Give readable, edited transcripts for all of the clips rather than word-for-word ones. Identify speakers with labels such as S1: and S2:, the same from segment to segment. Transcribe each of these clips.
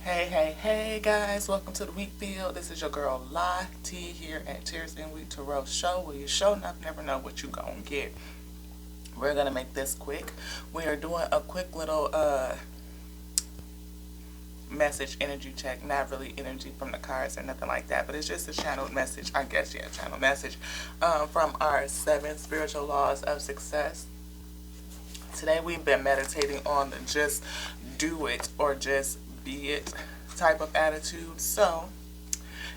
S1: Hey guys, welcome to the Week Field. This is your girl La T here at Tears in Week Tarot Show, where you show enough never know what you gonna get. We're gonna make this quick. We are doing a quick little message energy check, not really energy from the cards or nothing like that, but it's just a channeled message, I guess, yeah, channel message from our 7 spiritual laws of success. Today we've been meditating on the just do it or just be it type of attitude. So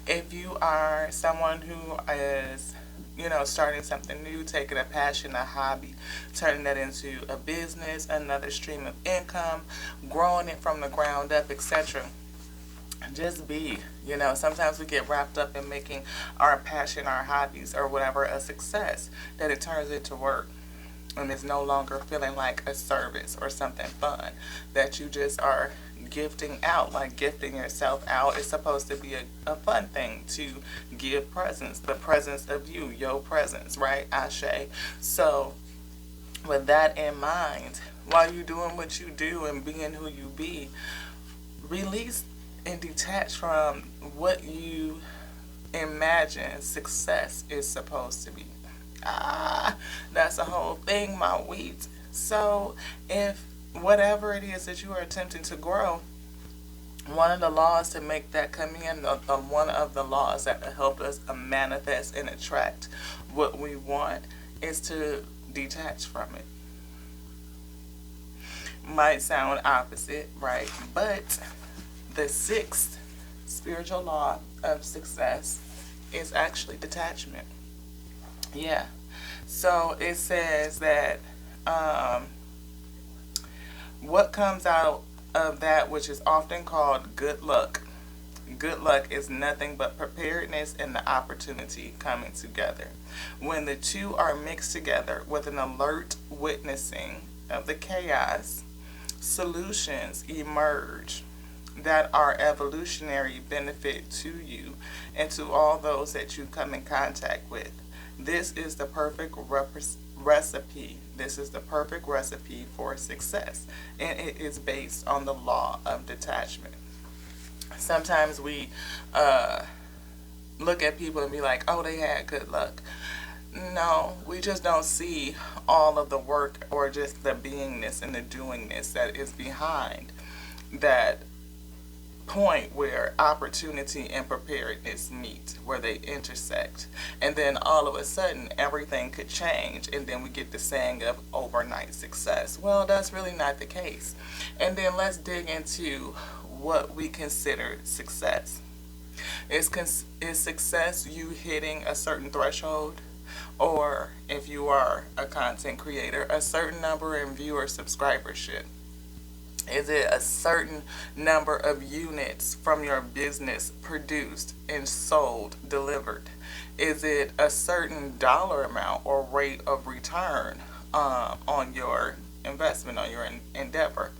S1: if you are someone who is, starting something new, taking a passion, a hobby, turning that into a business, another stream of income, growing it from the ground up, etc. Just be, sometimes we get wrapped up in making our passion, our hobbies, or whatever a success, that it turns into work. And it's no longer feeling like a service or something fun that you just are gifting out, like gifting yourself out. It's supposed to be a fun thing to give presents, the presence of you, your presence, right? Ashe. So with that in mind, while you're doing what you do and being who you be, release and detach from what you imagine success is supposed to be. That's a whole thing, my wheat. So if whatever it is that you are attempting to grow, one of the laws to make that come in, one of the laws that help us manifest and attract what we want, is to detach from it. Might sound opposite, right? But the 6th spiritual law of success is actually detachment. Yeah. So it says that what comes out of that which is often called good luck. Good luck is nothing but preparedness and the opportunity coming together. When the two are mixed together with an alert witnessing of the chaos, solutions emerge that are evolutionary benefit to you and to all those that you come in contact with. This is the perfect recipe. This is the perfect recipe for success, and it is based on the law of detachment. Sometimes we look at people and be like, oh, they had good luck. No, we just don't see all of the work or just the beingness and the doingness that is behind that point where opportunity and preparedness meet, where they intersect, and then all of a sudden everything could change, and then we get the saying of overnight success. Well, that's really not the case. And then let's dig into what we consider success. Is success you hitting a certain threshold? Or if you are a content creator, a certain number in viewer subscribership? Is it a certain number of units from your business produced and sold, delivered? Is it a certain dollar amount or rate of return on your investment, on your endeavor?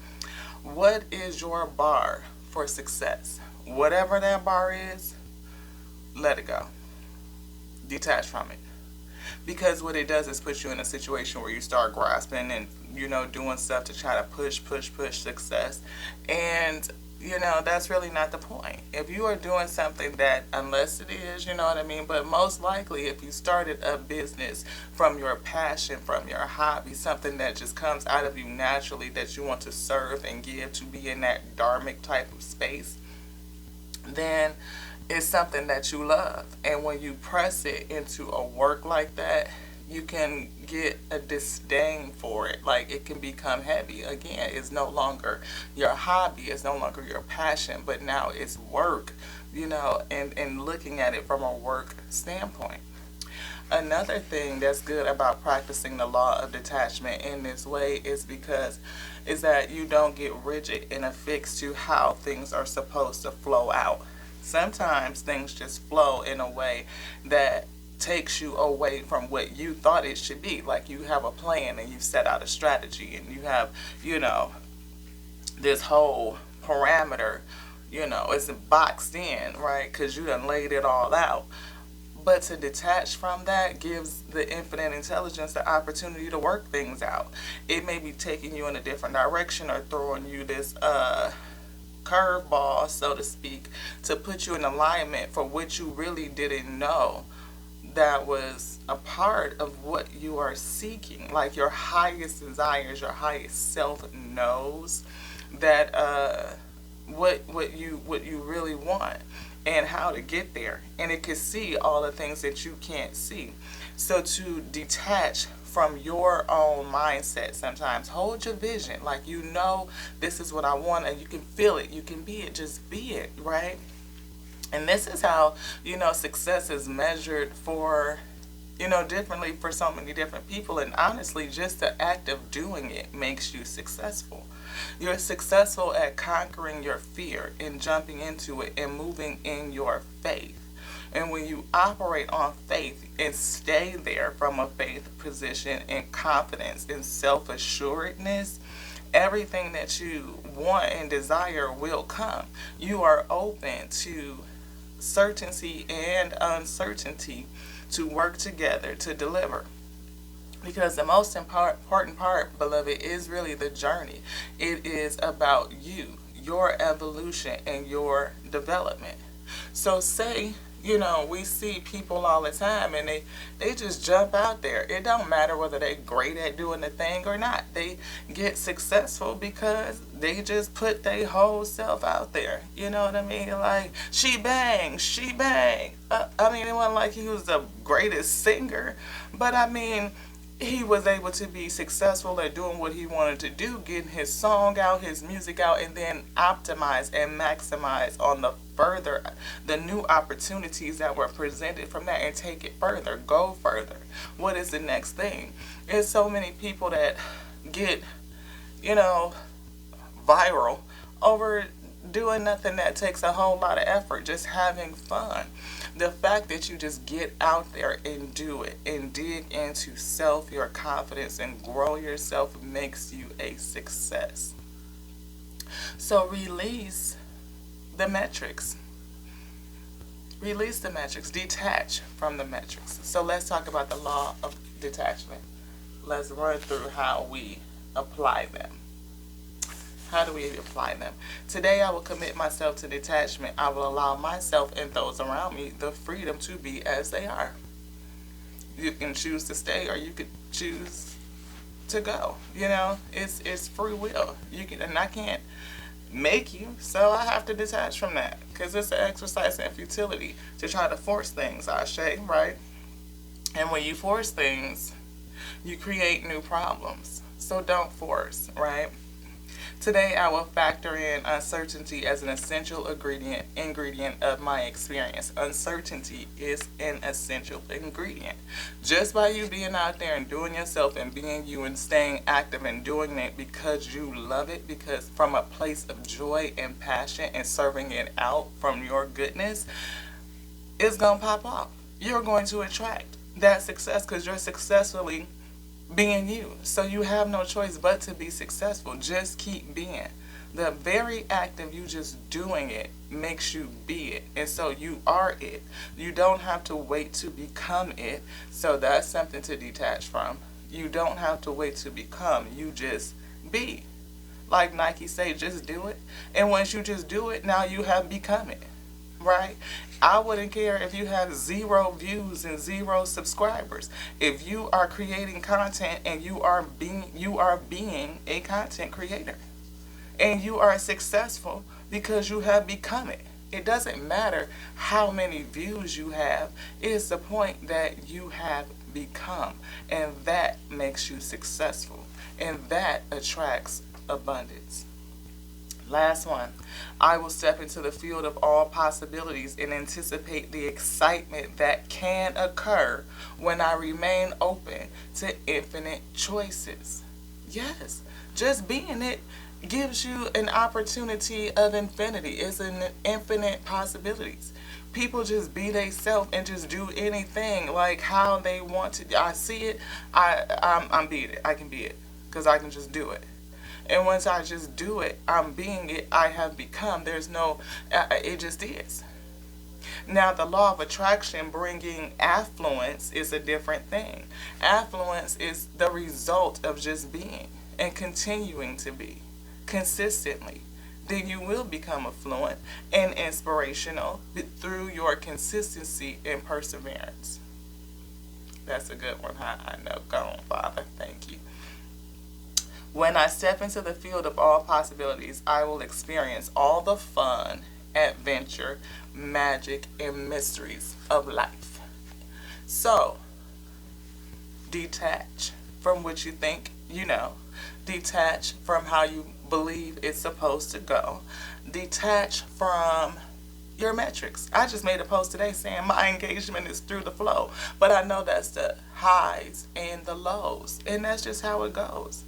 S1: What is your bar for success? Whatever that bar is, let it go. Detach from it. Because what it does is put you in a situation where you start grasping and, doing stuff to try to push success. And, that's really not the point. If you are doing something that, unless it is, you know what I mean, but most likely if you started a business from your passion, from your hobby, something that just comes out of you naturally, that you want to serve and give, to be in that dharmic type of space, then it's something that you love. And when you press it into a work like that, you can get a disdain for it. Like, it can become heavy. Again, it's no longer your hobby, it's no longer your passion, but now it's work, and looking at it from a work standpoint. Another thing that's good about practicing the law of detachment in this way is that you don't get rigid and affixed to how things are supposed to flow out. Sometimes things just flow in a way that takes you away from what you thought it should be. Like, you have a plan and you set out a strategy and you have, this whole parameter, it's boxed in, right? Because you done laid it all out. But to detach from that gives the infinite intelligence the opportunity to work things out. It may be taking you in a different direction or throwing you this curveball, so to speak, to put you in alignment for what you really didn't know that was a part of what you are seeking. Like your highest desires, your highest self knows that what you really want and how to get there, and it can see all the things that you can't see. So to detach from your own mindset, sometimes hold your vision, like you know this is what I want, and you can feel it, you can be it, just be it, right? And this is how, success is measured for, differently for so many different people. And honestly, just the act of doing it makes you successful. You're successful at conquering your fear and jumping into it and moving in your faith. And when you operate on faith and stay there from a faith position and confidence and self assuredness, everything that you want and desire will come. You are open to certainty and uncertainty to work together to deliver. Because the most important part, beloved, is really the journey. It is about you, your evolution, and your development. So say, we see people all the time and they just jump out there. It don't matter whether they're great at doing the thing or not. They get successful because they just put their whole self out there. You know what I mean? Like, she bang, she bang. I mean, it wasn't like he was the greatest singer, but I mean, he was able to be successful at doing what he wanted to do, getting his song out, his music out, and then optimize and maximize on the new opportunities that were presented from that, and take it further, go further. What is the next thing? There's so many people that get, viral over doing nothing that takes a whole lot of effort, just having fun. The fact that you just get out there and do it and dig into self, your confidence, and grow yourself makes you a success. So release the metrics. Release the metrics. Detach from the metrics. So let's talk about the law of detachment. Let's run through how we apply them. How do we apply them? Today I will commit myself to detachment. I will allow myself and those around me the freedom to be as they are. You can choose to stay or you could choose to go. It's free will. And I can't make you, so I have to detach from that, because it's an exercise in futility to try to force things, right? And when you force things, you create new problems. So don't force, right? Today I will factor in uncertainty as an essential ingredient of my experience. Uncertainty is an essential ingredient. Just by you being out there and doing yourself and being you and staying active and doing it because you love it, because from a place of joy and passion and serving it out from your goodness, it's going to pop off. You're going to attract that success because you're successfully being you. So you have no choice but to be successful. Just keep being. The very act of you just doing it makes you be it. And so you are it. You don't have to wait to become it. So that's something to detach from. You don't have to wait to become. You just be. Like Nike say, just do it. And once you just do it, now you have become it. Right? I wouldn't care if you have 0 views and 0 subscribers. If you are creating content and you are being a content creator. And you are successful because you have become it. It doesn't matter how many views you have. It is the point that you have become. And that makes you successful. And that attracts abundance. Last one. I will step into the field of all possibilities and anticipate the excitement that can occur when I remain open to infinite choices. Yes, just being it gives you an opportunity of infinity. It's an infinite possibilities. People just be themselves and just do anything like how they want to. I see it. I'm being it. I can be it because I can just do it. And once I just do it, I'm being it, I have become. There's no, it just is. Now, the law of attraction bringing affluence is a different thing. Affluence is the result of just being and continuing to be consistently, then you will become affluent and inspirational through your consistency and perseverance. That's a good one, huh? I know. Go on, Father. Thank you. When I step into the field of all possibilities, I will experience all the fun, adventure, magic, and mysteries of life. So, detach from what you think you know. Detach from how you believe it's supposed to go. Detach from your metrics. I just made a post today saying my engagement is through the flow, but I know that's the highs and the lows, and that's just how it goes.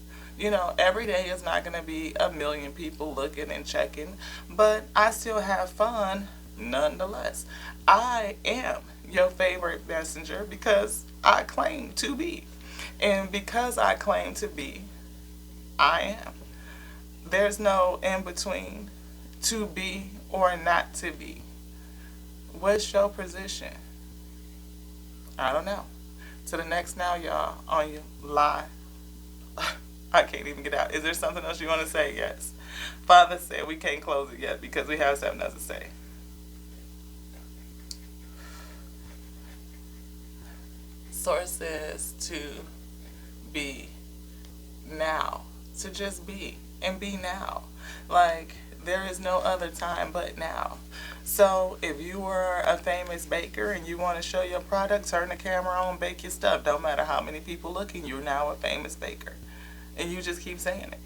S1: Every day is not going to be a million people looking and checking, but I still have fun nonetheless. I am your favorite messenger because I claim to be. And because I claim to be, I am. There's no in between to be or not to be. What's your position? I don't know. To the next now, y'all, on you live. I can't even get out. Is there something else you want to say? Yes. Father said we can't close it yet because we have something else to say. Source says to be now. To just be and be now. Like, there is no other time but now. So if you were a famous baker and you want to show your product, turn the camera on, bake your stuff. Don't matter how many people looking, you're now a famous baker. And you just keep saying it.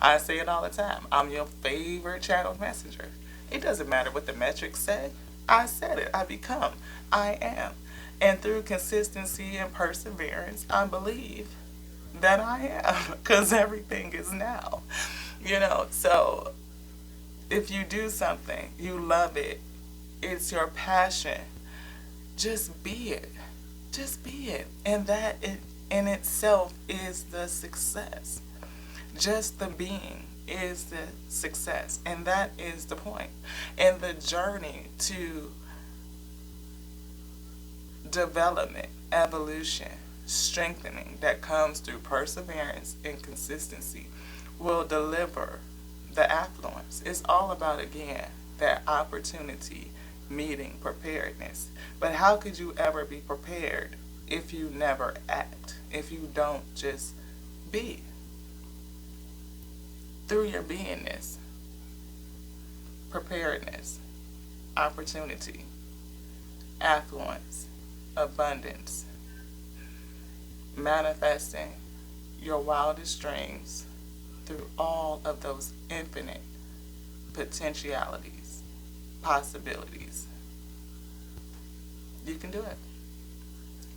S1: I say it all the time. I'm your favorite channel messenger. It doesn't matter what the metrics say. I said it. I become. I am. And through consistency and perseverance, I believe that I am. Because everything is now. So if you do something, you love it, it's your passion, just be it. Just be it. And that in itself is the success. Just the being is the success. And that is the point. And the journey to development, evolution, strengthening that comes through perseverance and consistency will deliver the affluence. It's all about, again, that opportunity, meeting, preparedness. But how could you ever be prepared if you never act, if you don't just be? Through your beingness, preparedness, opportunity, affluence, abundance, manifesting your wildest dreams through all of those infinite potentialities, possibilities. You can do it.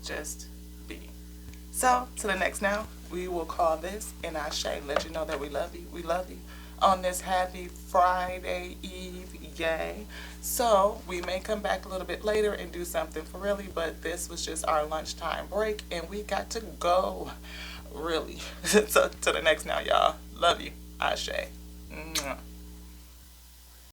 S1: Just be. So, to the next now, we will call this an Ashe. Let you know that we love you. We love you on this happy Friday Eve. Yay. So, we may come back a little bit later and do something for really, but this was just our lunchtime break, and we got to go. Really. So, to the next now, y'all. Love you. Ashe. Mwah.